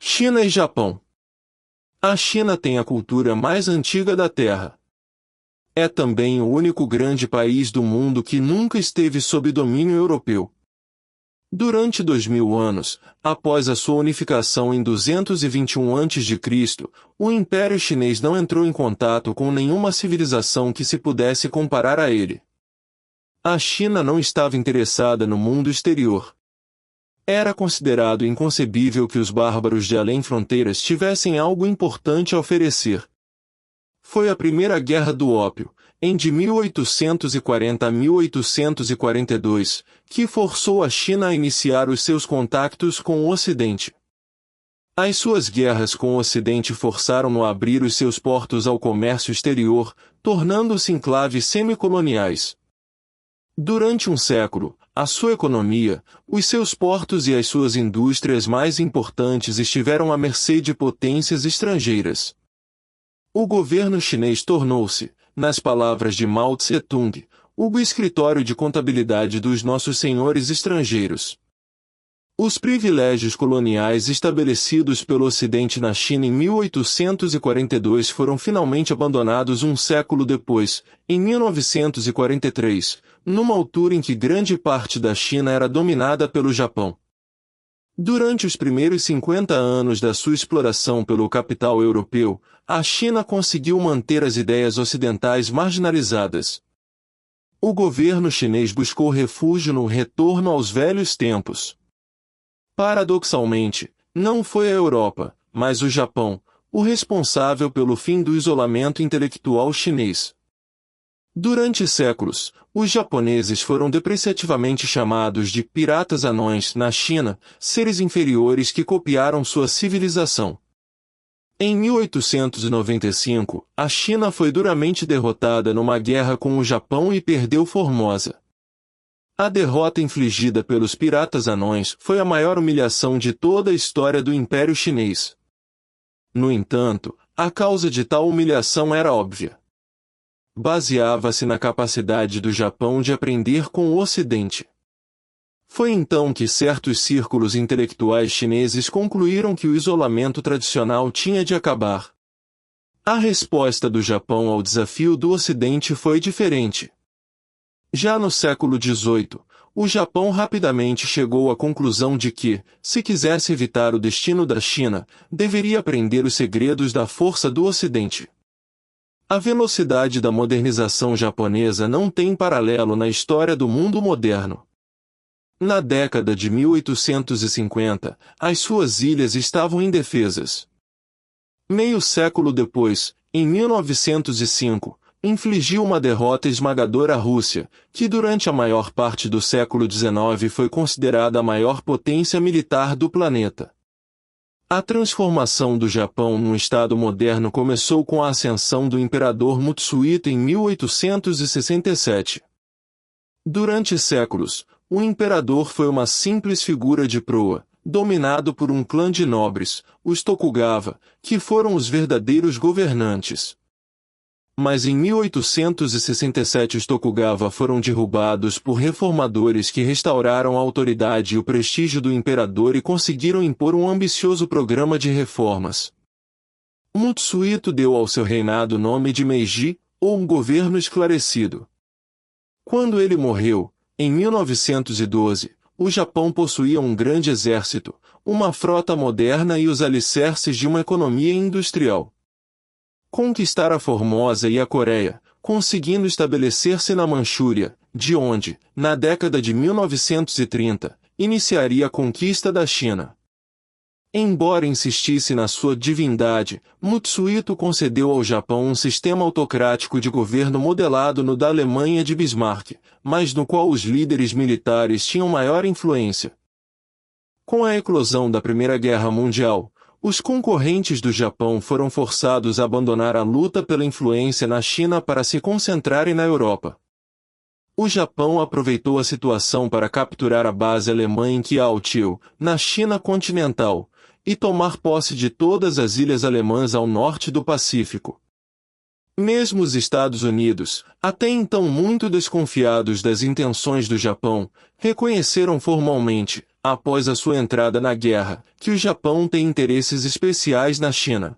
China e Japão. A China tem a cultura mais antiga da Terra. É também o único grande país do mundo que nunca esteve sob domínio europeu. Durante 2000 anos, após a sua unificação em 221 a.C., o Império Chinês não entrou em contato com nenhuma civilização que se pudesse comparar a ele. A China não estava interessada no mundo exterior. Era considerado inconcebível que os bárbaros de além fronteiras tivessem algo importante a oferecer. Foi a Primeira Guerra do Ópio, de 1840 a 1842, que forçou a China a iniciar os seus contactos com o Ocidente. As suas guerras com o Ocidente forçaram-no a abrir os seus portos ao comércio exterior, tornando-se enclaves semicoloniais. Durante um século, a sua economia, os seus portos e as suas indústrias mais importantes estiveram à mercê de potências estrangeiras. O governo chinês tornou-se, nas palavras de Mao Tse-tung, o escritório de contabilidade dos nossos senhores estrangeiros. Os privilégios coloniais estabelecidos pelo Ocidente na China em 1842 foram finalmente abandonados um século depois, em 1943, numa altura em que grande parte da China era dominada pelo Japão. Durante os primeiros 50 anos da sua exploração pelo capital europeu, a China conseguiu manter as ideias ocidentais marginalizadas. O governo chinês buscou refúgio no retorno aos velhos tempos. Paradoxalmente, não foi a Europa, mas o Japão, o responsável pelo fim do isolamento intelectual chinês. Durante séculos, os japoneses foram depreciativamente chamados de piratas anões na China, seres inferiores que copiaram sua civilização. Em 1895, a China foi duramente derrotada numa guerra com o Japão e perdeu Formosa. A derrota infligida pelos piratas anões foi a maior humilhação de toda a história do Império Chinês. No entanto, a causa de tal humilhação era óbvia. Baseava-se na capacidade do Japão de aprender com o Ocidente. Foi então que certos círculos intelectuais chineses concluíram que o isolamento tradicional tinha de acabar. A resposta do Japão ao desafio do Ocidente foi diferente. Já no século XVIII, o Japão rapidamente chegou à conclusão de que, se quisesse evitar o destino da China, deveria aprender os segredos da força do Ocidente. A velocidade da modernização japonesa não tem paralelo na história do mundo moderno. Na década de 1850, as suas ilhas estavam indefesas. Meio século depois, em 1905, infligiu uma derrota esmagadora à Rússia, que durante a maior parte do século XIX foi considerada a maior potência militar do planeta. A transformação do Japão num Estado moderno começou com a ascensão do imperador Mutsuhito em 1867. Durante séculos, o imperador foi uma simples figura de proa, dominado por um clã de nobres, os Tokugawa, que foram os verdadeiros governantes. Mas em 1867 os Tokugawa foram derrubados por reformadores que restauraram a autoridade e o prestígio do imperador e conseguiram impor um ambicioso programa de reformas. Mutsuhito deu ao seu reinado o nome de Meiji, ou um governo esclarecido. Quando ele morreu, em 1912, o Japão possuía um grande exército, uma frota moderna e os alicerces de uma economia industrial. Conquistara Formosa e a Coreia, conseguindo estabelecer-se na Manchúria, de onde, na década de 1930, iniciaria a conquista da China. Embora insistisse na sua divindade, Mutsuhito concedeu ao Japão um sistema autocrático de governo modelado no da Alemanha de Bismarck, mas no qual os líderes militares tinham maior influência. Com a eclosão da Primeira Guerra Mundial, os concorrentes do Japão foram forçados a abandonar a luta pela influência na China para se concentrarem na Europa. O Japão aproveitou a situação para capturar a base alemã em Kiautio, na China continental, e tomar posse de todas as ilhas alemãs ao norte do Pacífico. Mesmo os Estados Unidos, até então muito desconfiados das intenções do Japão, reconheceram formalmente, após a sua entrada na guerra, que o Japão tem interesses especiais na China.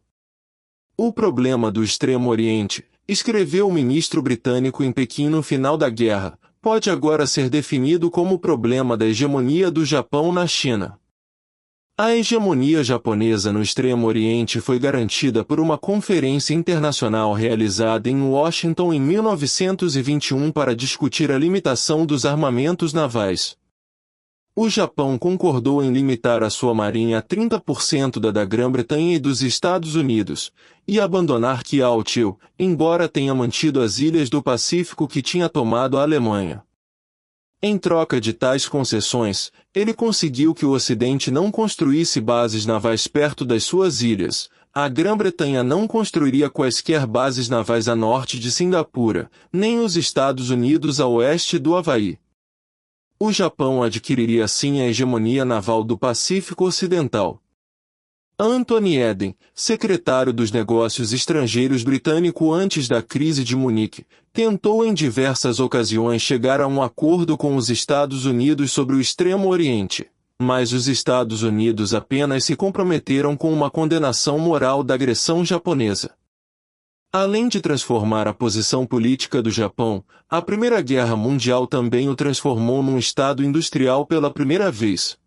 O problema do Extremo Oriente, escreveu o ministro britânico em Pequim no final da guerra, pode agora ser definido como o problema da hegemonia do Japão na China. A hegemonia japonesa no Extremo Oriente foi garantida por uma conferência internacional realizada em Washington em 1921 para discutir a limitação dos armamentos navais. O Japão concordou em limitar a sua marinha a 30% da Grã-Bretanha e dos Estados Unidos, e abandonar Kiautio, embora tenha mantido as ilhas do Pacífico que tinha tomado a Alemanha. Em troca de tais concessões, ele conseguiu que o Ocidente não construísse bases navais perto das suas ilhas. A Grã-Bretanha não construiria quaisquer bases navais a norte de Singapura, nem os Estados Unidos a oeste do Havaí. O Japão adquiriria assim a hegemonia naval do Pacífico Ocidental. Anthony Eden, secretário dos Negócios Estrangeiros britânico antes da crise de Munique, tentou em diversas ocasiões chegar a um acordo com os Estados Unidos sobre o Extremo Oriente, mas os Estados Unidos apenas se comprometeram com uma condenação moral da agressão japonesa. Além de transformar a posição política do Japão, a Primeira Guerra Mundial também o transformou num estado industrial pela primeira vez.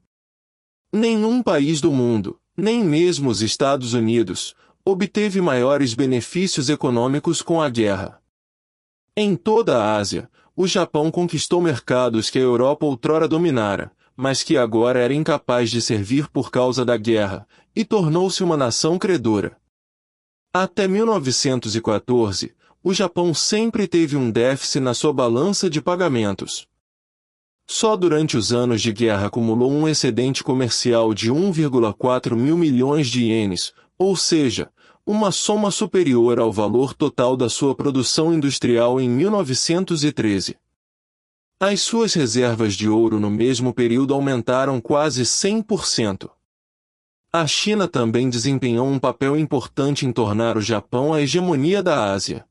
Nenhum país do mundo, nem mesmo os Estados Unidos, obteve maiores benefícios econômicos com a guerra. Em toda a Ásia, o Japão conquistou mercados que a Europa outrora dominara, mas que agora era incapaz de servir por causa da guerra, e tornou-se uma nação credora. Até 1914, o Japão sempre teve um déficit na sua balança de pagamentos. Só durante os anos de guerra acumulou um excedente comercial de 1,4 mil milhões de ienes, ou seja, uma soma superior ao valor total da sua produção industrial em 1913. As suas reservas de ouro no mesmo período aumentaram quase 100%. A China também desempenhou um papel importante em tornar o Japão a hegemonia da Ásia.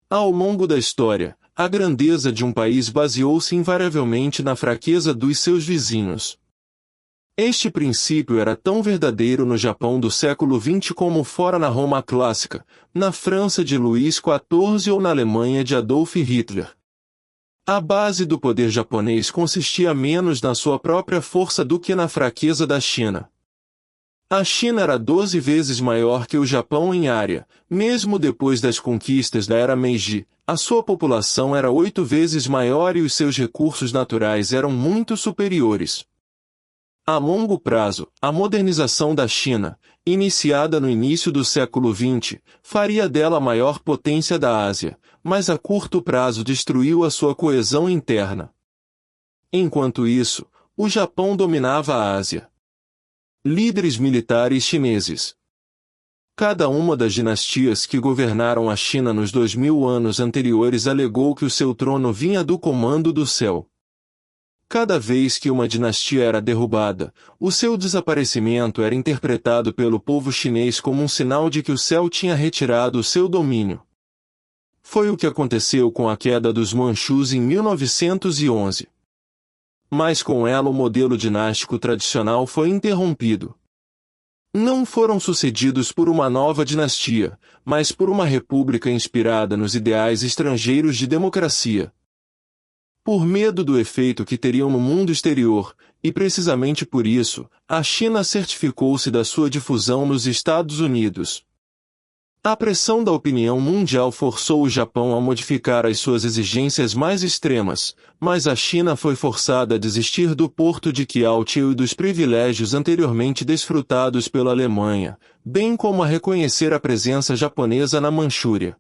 Ao longo da história, a grandeza de um país baseou-se invariavelmente na fraqueza dos seus vizinhos. Este princípio era tão verdadeiro no Japão do século XX como fora na Roma clássica, na França de Luís XIV ou na Alemanha de Adolf Hitler. A base do poder japonês consistia menos na sua própria força do que na fraqueza da China. A China era 12 vezes maior que o Japão em área, mesmo depois das conquistas da era Meiji. A sua população era 8 vezes maior e os seus recursos naturais eram muito superiores. A longo prazo, a modernização da China, iniciada no início do século XX, faria dela a maior potência da Ásia, mas a curto prazo destruiu a sua coesão interna. Enquanto isso, o Japão dominava a Ásia. Líderes militares chineses. Cada uma das dinastias que governaram a China nos 2000 anos anteriores alegou que o seu trono vinha do comando do céu. Cada vez que uma dinastia era derrubada, o seu desaparecimento era interpretado pelo povo chinês como um sinal de que o céu tinha retirado o seu domínio. Foi o que aconteceu com a queda dos Manchus em 1911. Mas com ela o modelo dinástico tradicional foi interrompido. Não foram sucedidos por uma nova dinastia, mas por uma república inspirada nos ideais estrangeiros de democracia. Por medo do efeito que teriam no mundo exterior, e precisamente por isso, a China certificou-se da sua difusão nos Estados Unidos. A pressão da opinião mundial forçou o Japão a modificar as suas exigências mais extremas, mas a China foi forçada a desistir do porto de Kiautio e dos privilégios anteriormente desfrutados pela Alemanha, bem como a reconhecer a presença japonesa na Manchúria.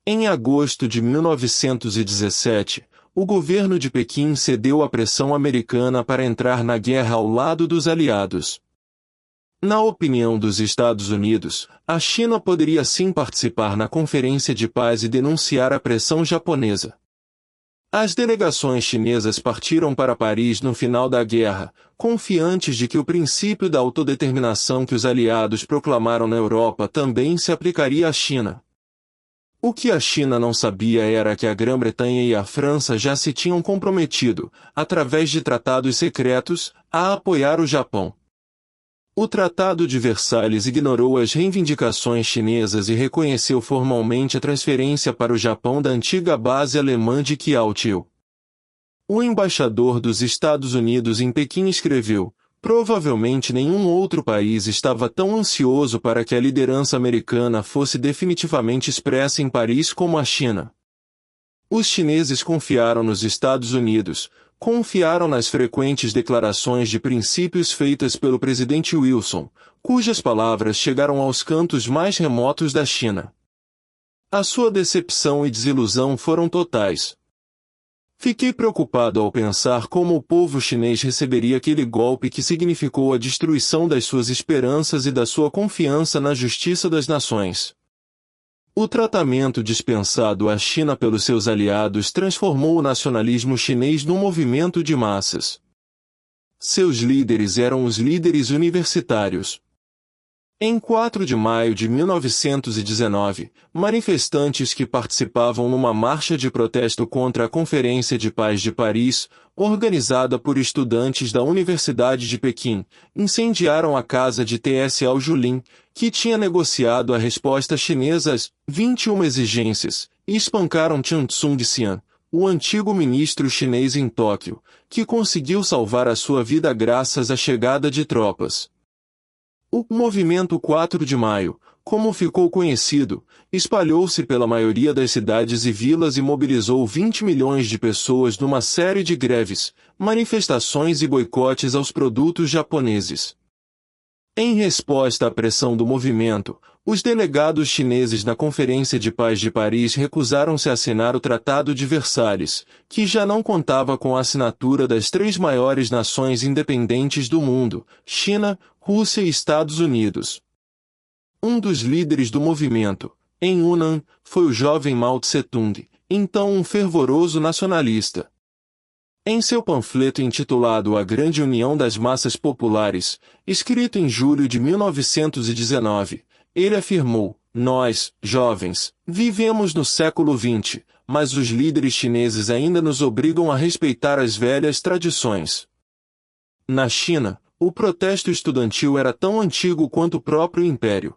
Em agosto de 1917, o governo de Pequim cedeu à pressão americana para entrar na guerra ao lado dos aliados. Na opinião dos Estados Unidos, a China poderia sim participar na Conferência de Paz e denunciar a pressão japonesa. As delegações chinesas partiram para Paris no final da guerra, confiantes de que o princípio da autodeterminação que os aliados proclamaram na Europa também se aplicaria à China. O que a China não sabia era que a Grã-Bretanha e a França já se tinham comprometido, através de tratados secretos, a apoiar o Japão. O Tratado de Versalhes ignorou as reivindicações chinesas e reconheceu formalmente a transferência para o Japão da antiga base alemã de Qiaotiu. O embaixador dos Estados Unidos em Pequim escreveu: provavelmente nenhum outro país estava tão ansioso para que a liderança americana fosse definitivamente expressa em Paris como a China. Os chineses confiaram nos Estados Unidos, confiaram nas frequentes declarações de princípios feitas pelo presidente Wilson, cujas palavras chegaram aos cantos mais remotos da China. A sua decepção e desilusão foram totais. Fiquei preocupado ao pensar como o povo chinês receberia aquele golpe que significou a destruição das suas esperanças e da sua confiança na justiça das nações. O tratamento dispensado à China pelos seus aliados transformou o nacionalismo chinês num movimento de massas. Seus líderes eram os líderes universitários. Em 4 de maio de 1919, manifestantes que participavam numa marcha de protesto contra a Conferência de Paz de Paris, organizada por estudantes da Universidade de Pequim, incendiaram a casa de T.S. Aljulin, que tinha negociado a resposta chinesa às 21 exigências, e espancaram Chen Tsung-Sian, o antigo ministro chinês em Tóquio, que conseguiu salvar a sua vida graças à chegada de tropas. O movimento 4 de maio, como ficou conhecido, espalhou-se pela maioria das cidades e vilas e mobilizou 20 milhões de pessoas numa série de greves, manifestações e boicotes aos produtos japoneses. Em resposta à pressão do movimento, os delegados chineses na Conferência de Paz de Paris recusaram-se a assinar o Tratado de Versalhes, que já não contava com a assinatura das 3 maiores nações independentes do mundo, China, Rússia e Estados Unidos. Um dos líderes do movimento, em Yunnan, foi o jovem Mao Tse-tung, então um fervoroso nacionalista. Em seu panfleto intitulado A Grande União das Massas Populares, escrito em julho de 1919, ele afirmou: nós, jovens, vivemos no século XX, mas os líderes chineses ainda nos obrigam a respeitar as velhas tradições. Na China, o protesto estudantil era tão antigo quanto o próprio império.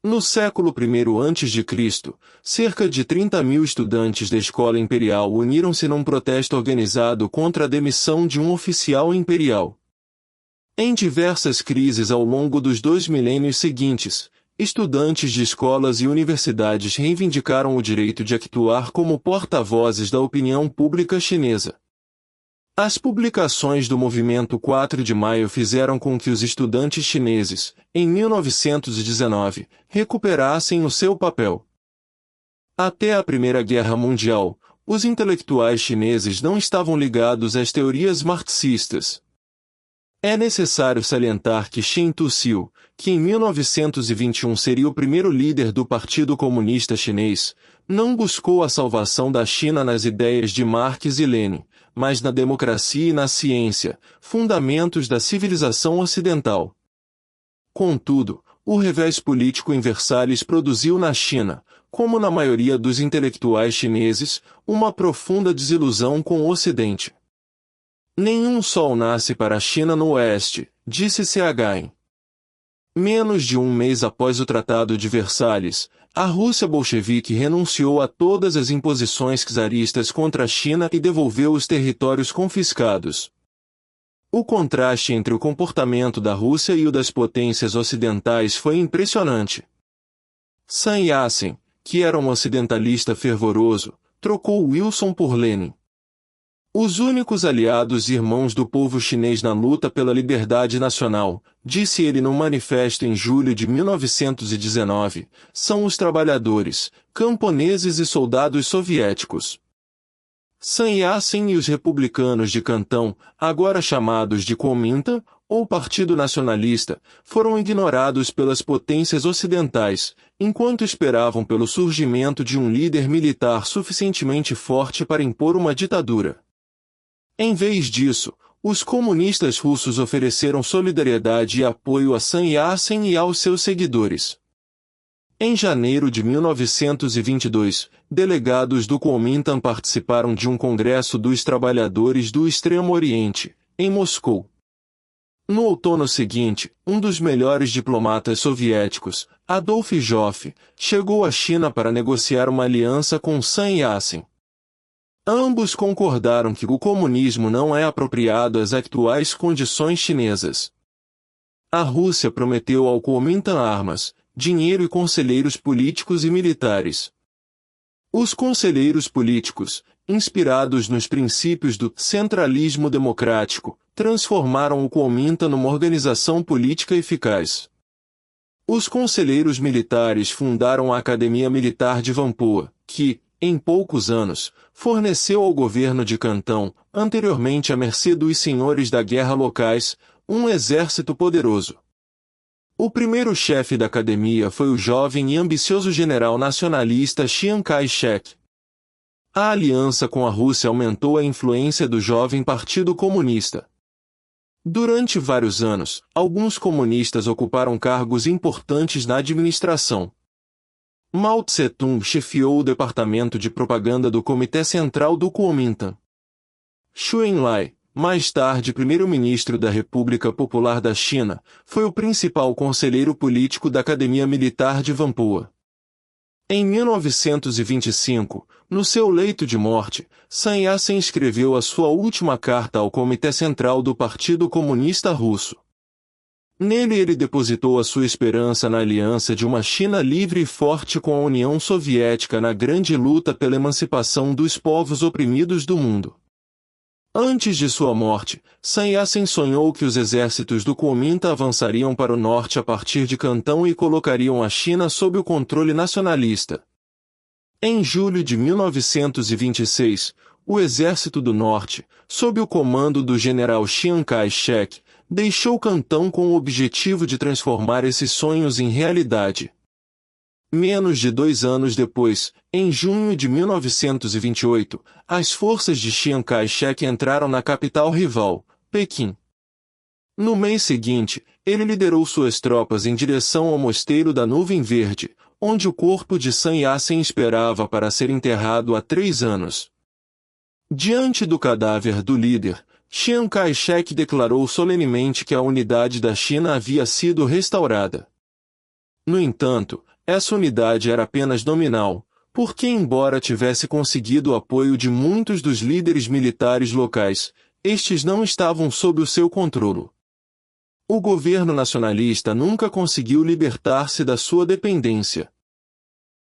No século I a.C., cerca de 30 mil estudantes da escola imperial uniram-se num protesto organizado contra a demissão de um oficial imperial. Em diversas crises ao longo dos 2 milênios seguintes, estudantes de escolas e universidades reivindicaram o direito de atuar como porta-vozes da opinião pública chinesa. As publicações do Movimento 4 de Maio fizeram com que os estudantes chineses, em 1919, recuperassem o seu papel. Até a Primeira Guerra Mundial, os intelectuais chineses não estavam ligados às teorias marxistas. É necessário salientar que Chen Tu-sil, que em 1921 seria o primeiro líder do Partido Comunista Chinês, não buscou a salvação da China nas ideias de Marx e Lenin, mas na democracia e na ciência, fundamentos da civilização ocidental. Contudo, o revés político em Versalhes produziu na China, como na maioria dos intelectuais chineses, uma profunda desilusão com o Ocidente. Nenhum sol nasce para a China no Oeste, disse CH. Menos de um mês após o Tratado de Versalhes, a Rússia bolchevique renunciou a todas as imposições czaristas contra a China e devolveu os territórios confiscados. O contraste entre o comportamento da Rússia e o das potências ocidentais foi impressionante. Sun Yat-sen, que era um ocidentalista fervoroso, trocou Wilson por Lenin. Os únicos aliados e irmãos do povo chinês na luta pela liberdade nacional, disse ele num manifesto em julho de 1919, são os trabalhadores, camponeses e soldados soviéticos. Sun Yat-sen e os republicanos de Cantão, agora chamados de Kuomintang, ou Partido Nacionalista, foram ignorados pelas potências ocidentais, enquanto esperavam pelo surgimento de um líder militar suficientemente forte para impor uma ditadura. Em vez disso, os comunistas russos ofereceram solidariedade e apoio a Sun Yat-sen e aos seus seguidores. Em janeiro de 1922, delegados do Kuomintang participaram de um congresso dos trabalhadores do Extremo Oriente, em Moscou. No outono seguinte, um dos melhores diplomatas soviéticos, Adolf Joffe, chegou à China para negociar uma aliança com Sun Yat-sen. Ambos concordaram que o comunismo não é apropriado às atuais condições chinesas. A Rússia prometeu ao Kuomintang armas, dinheiro e conselheiros políticos e militares. Os conselheiros políticos, inspirados nos princípios do centralismo democrático, transformaram o Kuomintang numa organização política eficaz. Os conselheiros militares fundaram a Academia Militar de Whampoa, que, em poucos anos, forneceu ao governo de Cantão, anteriormente à mercê dos senhores da guerra locais, um exército poderoso. O primeiro chefe da academia foi o jovem e ambicioso general nacionalista Chiang Kai-shek. A aliança com a Rússia aumentou a influência do jovem Partido Comunista. Durante vários anos, alguns comunistas ocuparam cargos importantes na administração. Mao Tse-tung chefiou o departamento de propaganda do Comitê Central do Kuomintang. Zhou Enlai, mais tarde primeiro-ministro da República Popular da China, foi o principal conselheiro político da Academia Militar de Whampoa. Em 1925, no seu leito de morte, Sun Yat-sen escreveu a sua última carta ao Comitê Central do Partido Comunista Russo. Nele ele depositou a sua esperança na aliança de uma China livre e forte com a União Soviética na grande luta pela emancipação dos povos oprimidos do mundo. Antes de sua morte, Sun Yat-sen sonhou que os exércitos do Kuomintang avançariam para o norte a partir de Cantão e colocariam a China sob o controle nacionalista. Em julho de 1926, o Exército do Norte, sob o comando do general Chiang Kai-shek, deixou Cantão com o objetivo de transformar esses sonhos em realidade. Menos de 2 anos depois, em junho de 1928, as forças de Chiang Kai-shek entraram na capital rival, Pequim. No mês seguinte, ele liderou suas tropas em direção ao Mosteiro da Nuvem Verde, onde o corpo de Sun Yat-sen esperava para ser enterrado há 3 anos. Diante do cadáver do líder, Chiang Kai-shek declarou solenemente que a unidade da China havia sido restaurada. No entanto, essa unidade era apenas nominal, porque embora tivesse conseguido o apoio de muitos dos líderes militares locais, estes não estavam sob o seu controle. O governo nacionalista nunca conseguiu libertar-se da sua dependência.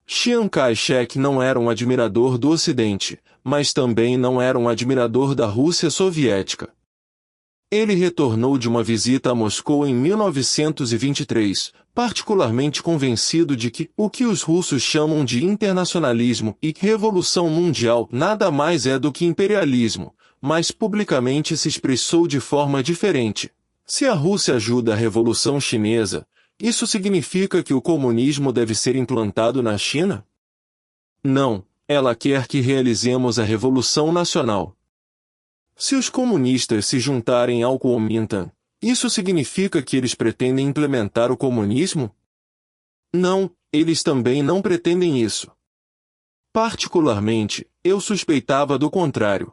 Chiang Kai-shek não era um admirador do Ocidente, mas também não era um admirador da Rússia soviética. Ele retornou de uma visita a Moscou em 1923, particularmente convencido de que o que os russos chamam de internacionalismo e revolução mundial nada mais é do que imperialismo, mas publicamente se expressou de forma diferente. Se a Rússia ajuda a Revolução Chinesa, isso significa que o comunismo deve ser implantado na China? Não, ela quer que realizemos a Revolução Nacional. Se os comunistas se juntarem ao Kuomintang, isso significa que eles pretendem implementar o comunismo? Não, eles também não pretendem isso. Particularmente, eu suspeitava do contrário.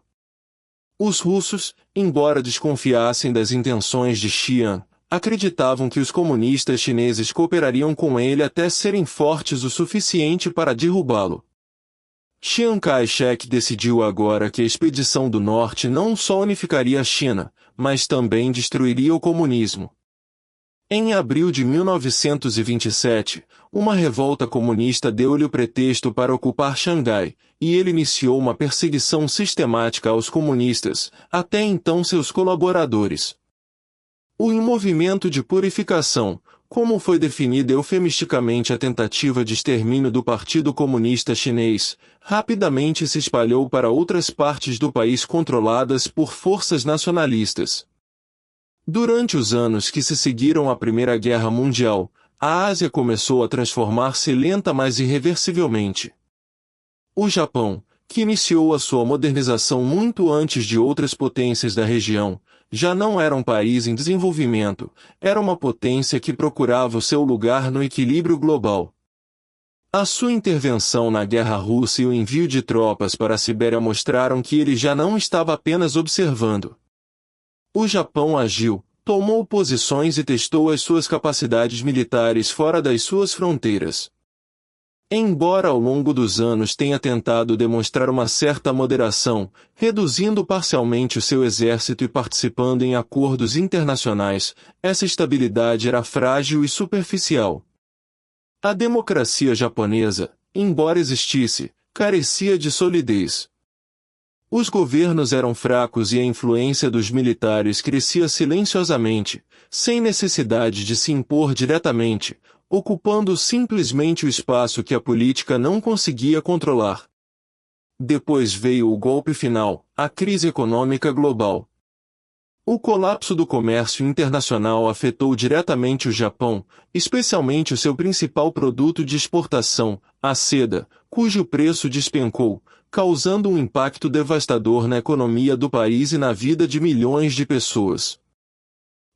Os russos, embora desconfiassem das intenções de Chiang, acreditavam que os comunistas chineses cooperariam com ele até serem fortes o suficiente para derrubá-lo. Chiang Kai-shek decidiu agora que a expedição do norte não só unificaria a China, mas também destruiria o comunismo. Em abril de 1927, uma revolta comunista deu-lhe o pretexto para ocupar Xangai, e ele iniciou uma perseguição sistemática aos comunistas, até então seus colaboradores. O movimento de purificação, como foi definida eufemisticamente a tentativa de extermínio do Partido Comunista Chinês, rapidamente se espalhou para outras partes do país controladas por forças nacionalistas. Durante os anos que se seguiram à Primeira Guerra Mundial, a Ásia começou a transformar-se lenta mas irreversivelmente. O Japão, que iniciou a sua modernização muito antes de outras potências da região, já não era um país em desenvolvimento, era uma potência que procurava o seu lugar no equilíbrio global. A sua intervenção na Guerra Russa e o envio de tropas para a Sibéria mostraram que ele já não estava apenas observando. O Japão agiu, tomou posições e testou as suas capacidades militares fora das suas fronteiras. Embora ao longo dos anos tenha tentado demonstrar uma certa moderação, reduzindo parcialmente o seu exército e participando em acordos internacionais, essa estabilidade era frágil e superficial. A democracia japonesa, embora existisse, carecia de solidez. Os governos eram fracos e a influência dos militares crescia silenciosamente, sem necessidade de se impor diretamente, ocupando simplesmente o espaço que a política não conseguia controlar. Depois veio o golpe final, a crise econômica global. O colapso do comércio internacional afetou diretamente o Japão, especialmente o seu principal produto de exportação, a seda, cujo preço despencou, causando um impacto devastador na economia do país e na vida de milhões de pessoas.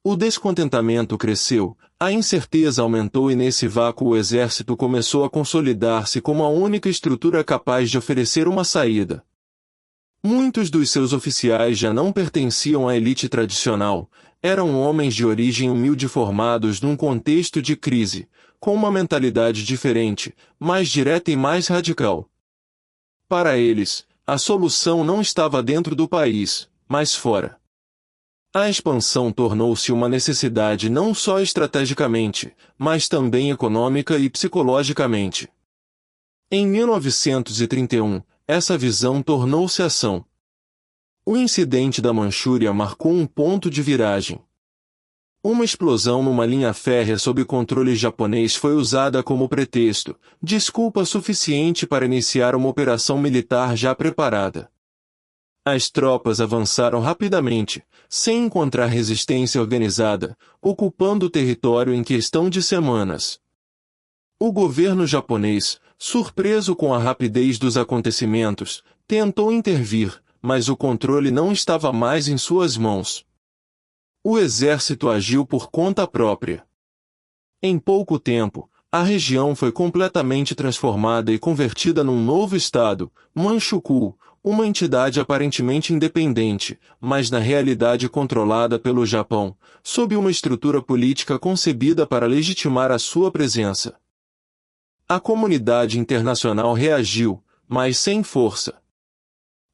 O descontentamento cresceu, a incerteza aumentou e nesse vácuo o exército começou a consolidar-se como a única estrutura capaz de oferecer uma saída. Muitos dos seus oficiais já não pertenciam à elite tradicional, eram homens de origem humilde formados num contexto de crise, com uma mentalidade diferente, mais direta e mais radical. Para eles, a solução não estava dentro do país, mas fora. A expansão tornou-se uma necessidade não só estrategicamente, mas também econômica e psicologicamente. Em 1931, essa visão tornou-se ação. O incidente da Manchúria marcou um ponto de viragem. Uma explosão numa linha férrea sob controle japonês foi usada como pretexto, desculpa suficiente para iniciar uma operação militar já preparada. As tropas avançaram rapidamente, sem encontrar resistência organizada, ocupando o território em questão de semanas. O governo japonês, surpreso com a rapidez dos acontecimentos, tentou intervir, mas o controle não estava mais em suas mãos. O exército agiu por conta própria. Em pouco tempo, a região foi completamente transformada e convertida num novo estado, Manchukuo, uma entidade aparentemente independente, mas na realidade controlada pelo Japão, sob uma estrutura política concebida para legitimar a sua presença. A comunidade internacional reagiu, mas sem força.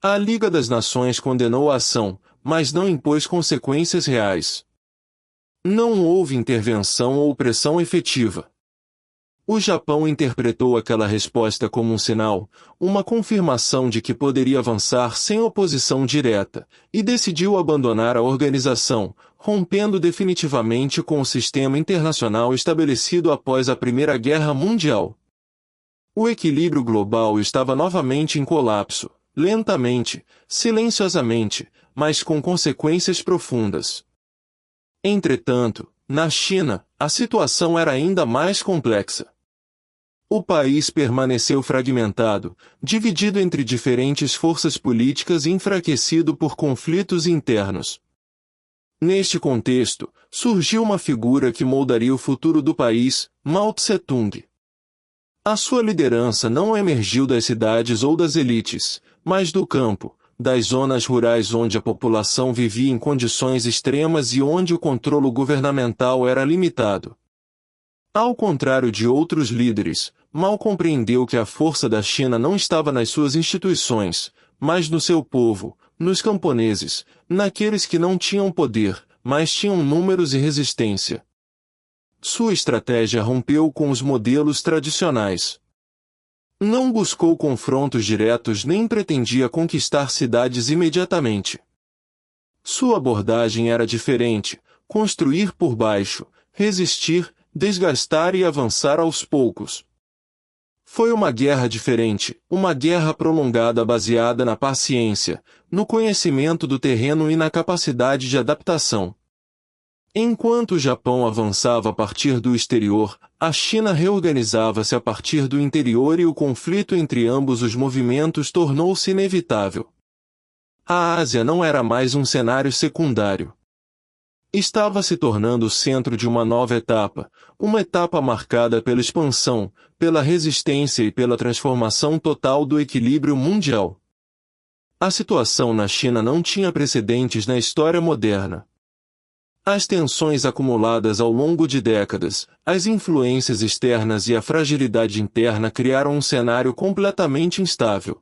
A Liga das Nações condenou a ação, mas não impôs consequências reais. Não houve intervenção ou pressão efetiva. O Japão interpretou aquela resposta como um sinal, uma confirmação de que poderia avançar sem oposição direta, e decidiu abandonar a organização, rompendo definitivamente com o sistema internacional estabelecido após a Primeira Guerra Mundial. O equilíbrio global estava novamente em colapso, lentamente, silenciosamente, mas com consequências profundas. Entretanto, na China, a situação era ainda mais complexa. O país permaneceu fragmentado, dividido entre diferentes forças políticas e enfraquecido por conflitos internos. Neste contexto, surgiu uma figura que moldaria o futuro do país, Mao Tse-tung. A sua liderança não emergiu das cidades ou das elites, mas do campo, das zonas rurais onde a população vivia em condições extremas e onde o controle governamental era limitado. Ao contrário de outros líderes, Mao compreendeu que a força da China não estava nas suas instituições, mas no seu povo, nos camponeses, naqueles que não tinham poder, mas tinham números e resistência. Sua estratégia rompeu com os modelos tradicionais. Não buscou confrontos diretos nem pretendia conquistar cidades imediatamente. Sua abordagem era diferente, construir por baixo, resistir, desgastar e avançar aos poucos. Foi uma guerra diferente, uma guerra prolongada baseada na paciência, no conhecimento do terreno e na capacidade de adaptação. Enquanto o Japão avançava a partir do exterior, a China reorganizava-se a partir do interior e o conflito entre ambos os movimentos tornou-se inevitável. A Ásia não era mais um cenário secundário. estava se tornando o centro de uma etapa marcada pela expansão, pela resistência e pela transformação total do equilíbrio mundial. A situação na China não tinha precedentes na história moderna. As tensões acumuladas ao longo de décadas, as influências externas e a fragilidade interna criaram um cenário completamente instável.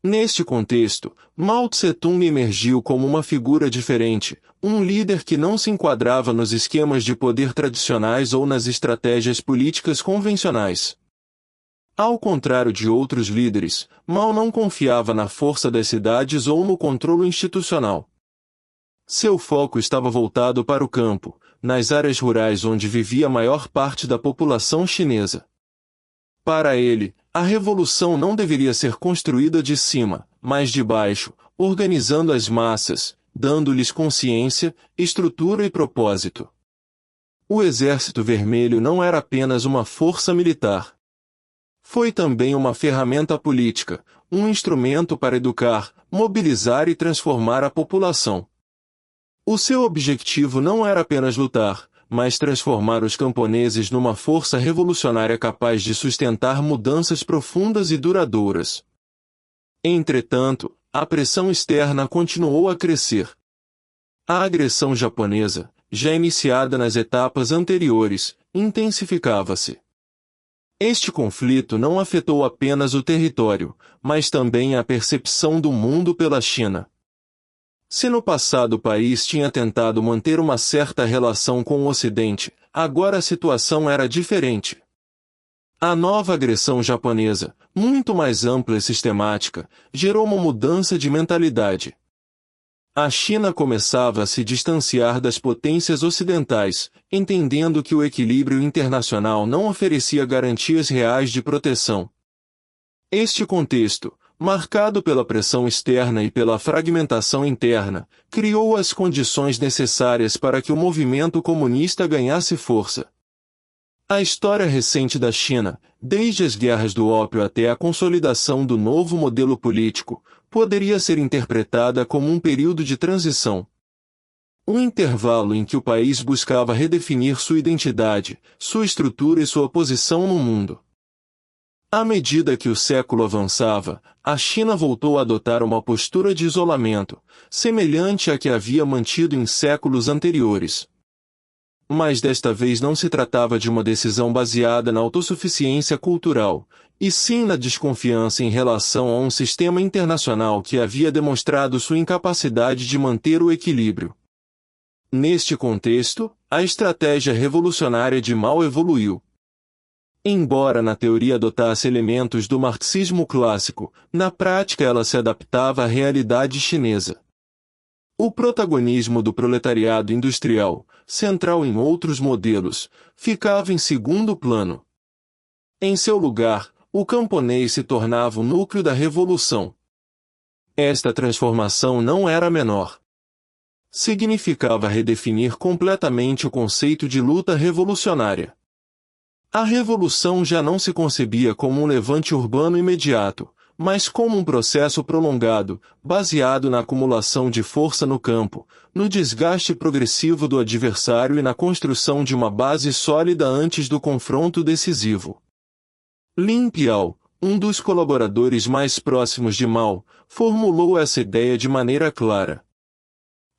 Neste contexto, Mao Tse-tung emergiu como uma figura diferente, um líder que não se enquadrava nos esquemas de poder tradicionais ou nas estratégias políticas convencionais. Ao contrário de outros líderes, Mao não confiava na força das cidades ou no controle institucional. Seu foco estava voltado para o campo, nas áreas rurais onde vivia a maior parte da população chinesa. Para ele, a revolução não deveria ser construída de cima, mas de baixo, organizando as massas, dando-lhes consciência, estrutura e propósito. O Exército Vermelho não era apenas uma força militar. Foi também uma ferramenta política, um instrumento para educar, mobilizar e transformar a população. O seu objetivo não era apenas lutar, mas transformar os camponeses numa força revolucionária capaz de sustentar mudanças profundas e duradouras. Entretanto, a pressão externa continuou a crescer. A agressão japonesa, já iniciada nas etapas anteriores, intensificava-se. Este conflito não afetou apenas o território, mas também a percepção do mundo pela China. Se no passado o país tinha tentado manter uma certa relação com o Ocidente, agora a situação era diferente. A nova agressão japonesa, muito mais ampla e sistemática, gerou uma mudança de mentalidade. A China começava a se distanciar das potências ocidentais, entendendo que o equilíbrio internacional não oferecia garantias reais de proteção. Este contexto, marcado pela pressão externa e pela fragmentação interna, criou as condições necessárias para que o movimento comunista ganhasse força. A história recente da China, desde as guerras do ópio até a consolidação do novo modelo político, poderia ser interpretada como um período de transição. Um intervalo em que o país buscava redefinir sua identidade, sua estrutura e sua posição no mundo. À medida que o século avançava, a China voltou a adotar uma postura de isolamento, semelhante à que havia mantido em séculos anteriores. Mas desta vez não se tratava de uma decisão baseada na autossuficiência cultural, e sim na desconfiança em relação a um sistema internacional que havia demonstrado sua incapacidade de manter o equilíbrio. Neste contexto, a estratégia revolucionária de Mao evoluiu. Embora na teoria adotasse elementos do marxismo clássico, na prática ela se adaptava à realidade chinesa. O protagonismo do proletariado industrial, central em outros modelos, ficava em segundo plano. Em seu lugar, o camponês se tornava o núcleo da revolução. Esta transformação não era menor. Significava redefinir completamente o conceito de luta revolucionária. A revolução já não se concebia como um levante urbano imediato, mas como um processo prolongado, baseado na acumulação de força no campo, no desgaste progressivo do adversário e na construção de uma base sólida antes do confronto decisivo. Lin Piao, um dos colaboradores mais próximos de Mao, formulou essa ideia de maneira clara.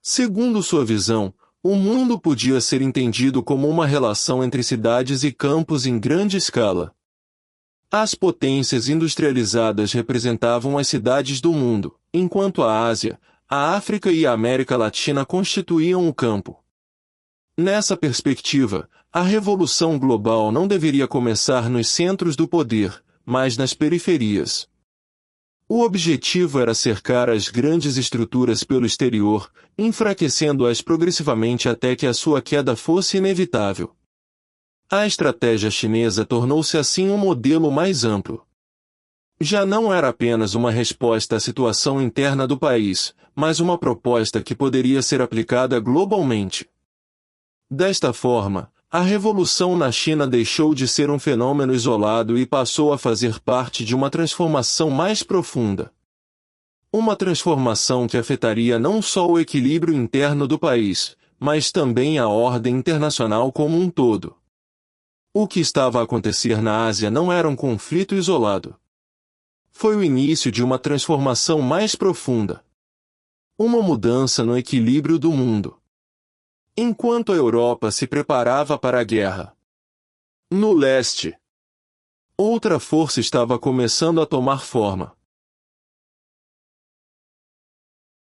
Segundo sua visão, o mundo podia ser entendido como uma relação entre cidades e campos em grande escala. As potências industrializadas representavam as cidades do mundo, enquanto a Ásia, a África e a América Latina constituíam o campo. Nessa perspectiva, a revolução global não deveria começar nos centros do poder, mas nas periferias. O objetivo era cercar as grandes estruturas pelo exterior, enfraquecendo-as progressivamente até que a sua queda fosse inevitável. A estratégia chinesa tornou-se assim um modelo mais amplo. Já não era apenas uma resposta à situação interna do país, mas uma proposta que poderia ser aplicada globalmente. Desta forma, a revolução na China deixou de ser um fenômeno isolado e passou a fazer parte de uma transformação mais profunda. Uma transformação que afetaria não só o equilíbrio interno do país, mas também a ordem internacional como um todo. O que estava a acontecer na Ásia não era um conflito isolado. Foi o início de uma transformação mais profunda. Uma mudança no equilíbrio do mundo. Enquanto a Europa se preparava para a guerra. No leste, outra força estava começando a tomar forma.